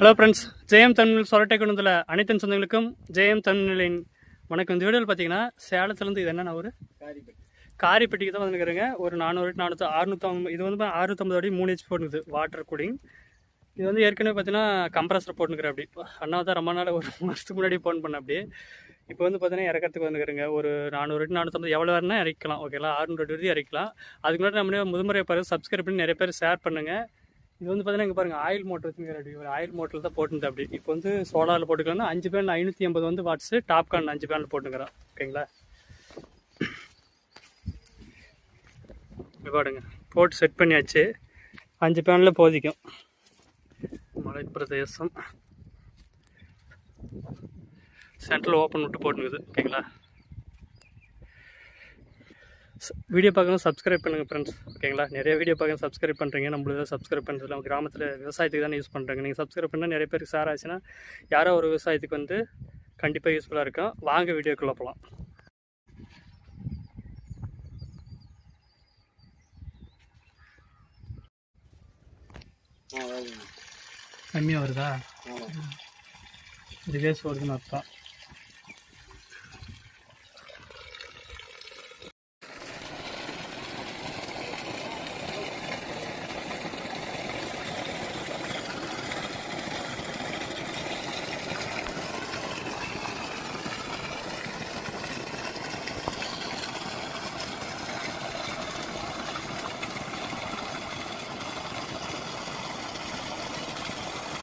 Hello friends, ஜெயம் தமிழ் சொரட்டை கொண்டதில் அனைத்து சொந்தங்களுக்கும் ஜெயம் தமிழின் வணக்கம். இந்த வீடியோவில் பார்த்தீங்கன்னா சேலத்துலேருந்து இது என்னென்ன ஒரு காரிப்பட்டிக்கு தான் வந்துருக்குறேங்க. ஒரு 400 650 இது வந்து 650 அடி 3 HP போட்டுக்குது வாட்டர் கூலிங். இது வந்து ஏற்கனவே பார்த்தீங்கன்னா கம்ப்ரஸர் போட்டுக்கிறேன். அப்படி அண்ணா தான் ரொம்ப நாள் ஒரு மாதத்துக்கு முன்னாடி ஃபோன் பண்ண. அப்படி இப்போ வந்து பார்த்தீங்கன்னா இறக்கிறதுக்கு வந்துக்கிறேங்க. ஒரு 400 அடி 450 எவ்வளோ வேறுனா இறக்கலாம். ஓகேங்களா, 600 அடி இறக்கலாம். அதுக்கு முன்னாடி நம்மளே முதன்முறை பாருங்கள், சப்ஸ்கிரைப் பண்ணி நிறைய பேர் ஷேர் பண்ணுங்கள். இது வந்து பார்த்தீங்கன்னா இங்கே பாருங்கள், ஆயில் மோட்டர் வச்சுருக்கிற. அப்படி ஒரு ஆயில் மோட்டரில் தான் போட்டுருந்தேன். அப்படி இப்போ வந்து சோலாரில் போட்டுக்கலாம்னா 5 பேனல் 580 வந்து வாட்ஸு, டாப்கான் 5 பேனல் போட்டுக்கிறேன். ஓகேங்களா, பாடுங்க போட்டு செட் பண்ணியாச்சு. 5 பேனலில் போதிக்கும். மலை பிரதேசம் சென்ட்ரல் ஓப்பன் விட்டு போட்டுக்குது. ஓகேங்களா, வீடியோ பார்க்கணும் சப்ஸ்கிரைப் பண்ணுங்கள் ஃப்ரெண்ட்ஸ். ஓகேங்களா, நிறைய வீடியோ பார்க்க சப்ஸ்கிரைப் பண்ணுறீங்க. நம்மளுக்கு சப்ஸ்கிரைப் பண்ணுறது நம்ம கிராமத்தில் விவசாயத்துக்கு தானே யூஸ் பண்ணுறாங்க. நீங்கள் சப்ஸ்கிரைப் பண்ணால் நிறைய பேருக்கு ஷேர் ஆச்சுன்னா யாரோ ஒரு விவசாயத்துக்கு வந்து கண்டிப்பாக யூஸ்ஃபுல்லாக இருக்கும். வாங்க வீடியோக்குள்ளே போகலாம். கம்மியாக வருதா? ரிவேர்ஸ் வருதுன்னு அர்த்தம்.